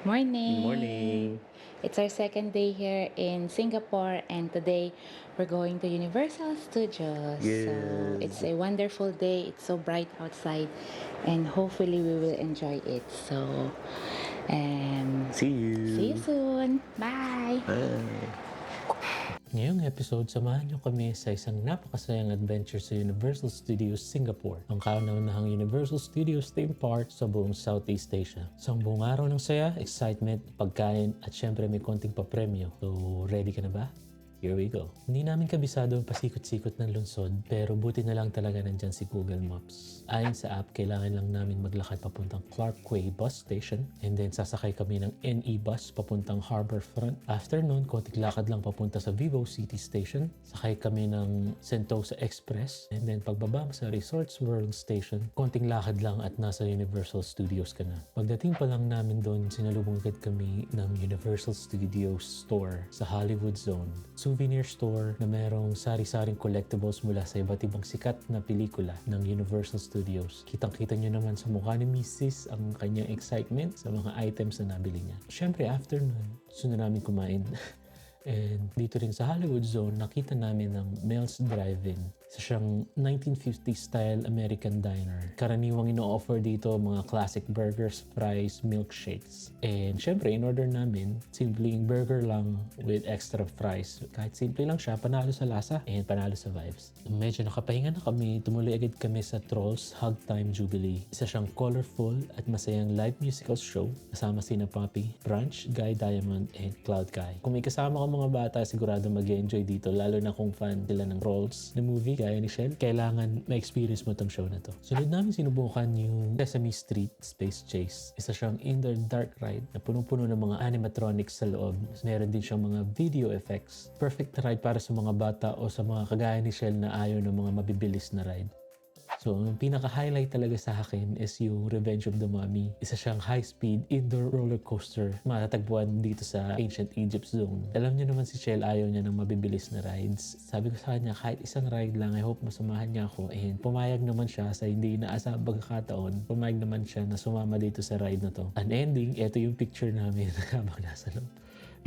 Morning! Morning! It's our second day here in Singapore, and today we're going to Universal Studios. So it's Yes! a wonderful day. It's so bright outside, and hopefully we will enjoy it. So, See see you you! soon. Bye! Bye! Ngayong episode, samahan niyo kami sa isang napakasayang adventure sa Universal Studios Singapore, ang kauna-unahang Universal Studios theme park sa buong Southeast Asia. So ang buong araw ng saya, excitement, pagkain, at syempre may konting papremyo. So ready ka na ba? Here we go. Hindi namin kabisado ang pasikot-sikot ng lungsod, pero buti na lang talaga nandyan si Google Maps. Ayon sa app, kailangan lang namin maglakad papuntang Clark Quay Bus Station, and then sasakay kami ng NE bus papuntang Harbourfront. After nun, konting lakad lang papunta sa Vivo City Station. Sakay kami ng Sentosa Express, and then pagbaba sa Resorts World Station, konting lakad lang at nasa Universal Studios ka na. Pagdating pa lang namin doon, sinalubong agad kami ng Universal Studios Store sa Hollywood Zone. Souvenir store na merong sari-saring collectibles mula sa iba't ibang sikat na pelikula ng Universal Studios. Kitang-kita nyo naman sa mukha ni Mrs. ang kanyang excitement sa mga items na nabili niya. Siyempre, after nun, sunod namin kumain. And dito rin sa Hollywood Zone, nakita namin ng Mel's Drive-In. Isa siyang 1950s style American diner. Karaniwang ino-offer dito mga classic burgers, fries, milkshakes. And syempre, in-order namin, simpleng burger lang with extra fries. Kahit simple lang siya, panalo sa lasa and panalo sa vibes. Medyo nakapahinga na kami, tumuloy agad kami sa Trolls Hug Time Jubilee. Isa siyang colorful at masayang live musical show kasama sina Poppy, Branch, Guy Diamond, and Cloud Guy. Kung may kasama ka mga bata, sigurado mag-enjoy dito, lalo na kung fan sila ng Trolls na movie gaya ni Shell. Kailangan ma-experience mo tong show na to. Sunod namin sinubukan yung Sesame Street Space Chase. Isa siyang indoor dark ride na punong-puno ng mga animatronics sa loob. Meron din siyang mga video effects. Perfect ride para sa mga bata o sa mga kagaya ni Shell na ayaw ng mga mabibilis na ride. So, ang pinaka-highlight talaga sa akin is yung Revenge of the Mummy. Isa siyang high-speed indoor roller coaster matatagpuan dito sa Ancient Egypt Zone. Alam niyo naman si Shell, ayaw niya ng mabibilis na rides. Sabi ko sa kanya, kahit isang ride lang, I hope masamahan niya ako. And pumayag naman siya sa hindi inaasahang pagkakataon. Pumayag naman siya na sumama dito sa ride na to. An ending, ito yung picture namin habang nasa loob.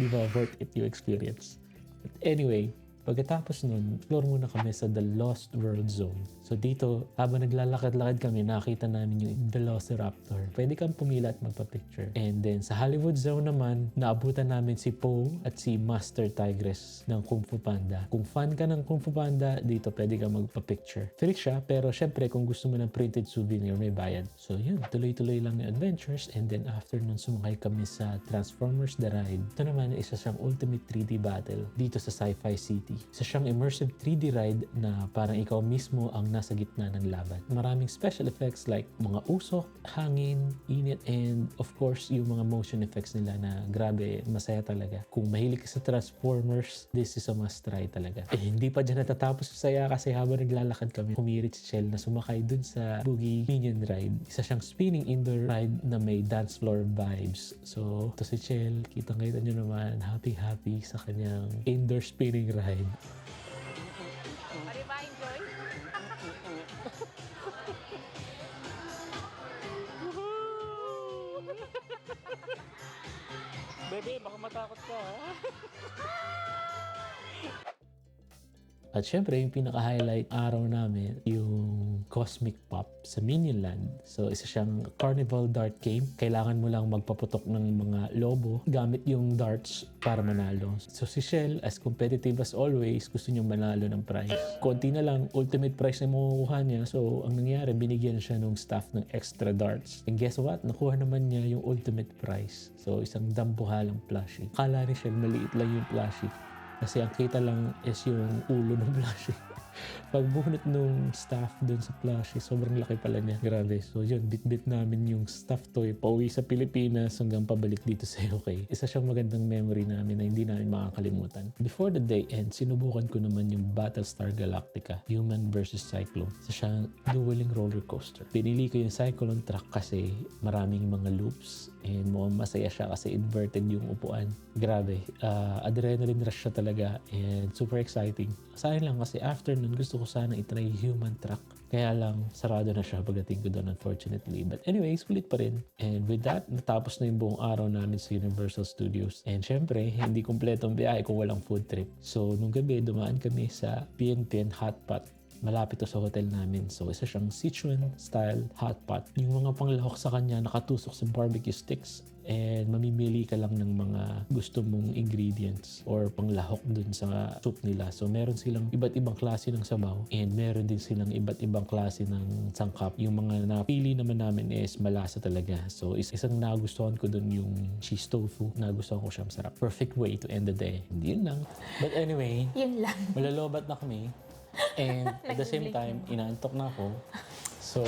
Di ba worth it yung experience? But anyway, pagkatapos nun, explore muna kami sa The Lost World Zone. So dito, habang naglalakad-lakad kami, nakita namin yung Velociraptor. Pwede kang pumila at magpa-picture. And then sa Hollywood Zone naman, naabutan namin si Poe at si Master Tigress ng Kung Fu Panda. Kung fan ka ng Kung Fu Panda, dito pwede kang magpa-picture. Free siya, pero syempre kung gusto mo ng printed souvenir, may bayad. So yun, tuloy-tuloy lang yung adventures. And then after nun, sumakay kami sa Transformers The Ride. Ito naman, isa siyang ultimate 3D battle dito sa Sci-Fi City. Isa siyang immersive 3D ride na parang ikaw mismo ang nasa gitna ng laban. Maraming special effects like mga usok, hangin, init, and of course, yung mga motion effects nila na grabe, masaya talaga. Kung mahilig ka sa Transformers, this is a must try talaga. Eh, hindi pa dyan natatapos yung saya kasi habang naglalakad kami, humirit si Shell na sumakay dun sa Boogie Minion Ride. Isa siyang spinning indoor ride na may dance floor vibes. So, ito si Shell, kitang-kita nyo naman, happy-happy sa kanyang indoor spinning ride. Pwede ba enjoy? Bebe, baka matakot ka, ha? At syempre, yung pinaka-highlight araw namin, yung Cosmic Pop sa Minion Land. So, isa siyang carnival dart game. Kailangan mo lang magpaputok ng mga lobo gamit yung darts para manalo. So, si Shell, as competitive as always, gusto niyang manalo ng prize. Konti na lang, ultimate prize na makukuha niya. So, ang nangyari, binigyan siya ng staff ng extra darts. And guess what? Nakuha naman niya yung ultimate prize. So, isang dambuhalang plushie. Akala ni Shell, maliit lang yung plushie. Kasi ang kita lang is yung ulo ng plushie. Pagbunot nung staff dun sa plushie, sobrang laki pala niya. Grabe. So yun, bit-bit namin yung stuffed toy pauwi sa Pilipinas hanggang pabalik dito sa UK. Isa siyang magandang memory namin na hindi namin makakalimutan. Before the day ends, sinubukan ko naman yung Battlestar Galactica, Human vs. Cyclone. Isa siyang dueling roller coaster. Pinili ko yung Cyclone track kasi maraming mga loops and masaya siya kasi inverted yung upuan. Grabe. Adrenaline rush siya talaga and super exciting. Sayang lang kasi after nun, doon, gusto ko sana itry human truck. Kaya lang, sarado na siya pagdating ko doon, unfortunately. But anyways, kulit pa rin. And with that, natapos na yung buong araw namin sa Universal Studios. And syempre, hindi kumpletong biyahe kung walang food trip. So, nung gabi, dumaan kami sa Pian Hot Pot. Malapit to sa hotel namin. So, isa siyang Sichuan-style hot pot. Yung mga panglahok sa kanya nakatusok sa barbecue sticks. And mamimili ka lang ng mga gusto mong ingredients or panglahok dun sa soup nila. So, meron silang iba't ibang klase ng sabaw. And meron din silang iba't ibang klase ng sangkap. Yung mga napili naman namin is malasa talaga. So, isang nagustuhan ko dun yung cheese tofu. Nagustuhan ko siya, masarap. Perfect way to end the day. Hindi yun lang. But anyway, Yun lang. malalobat na kami. And at the same time, inaantok na ako. So,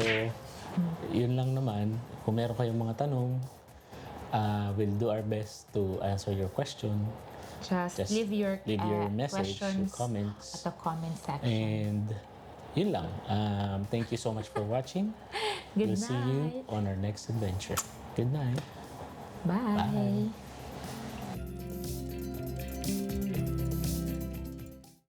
yun lang naman. Kung meron kayong mga tanong, we'll do our best to answer your question. Just leave your message, your questions comments. at the comment section. And yun lang. Thank you so much for watching. Good We'll see you night. on our next adventure. Good night. Bye. Bye.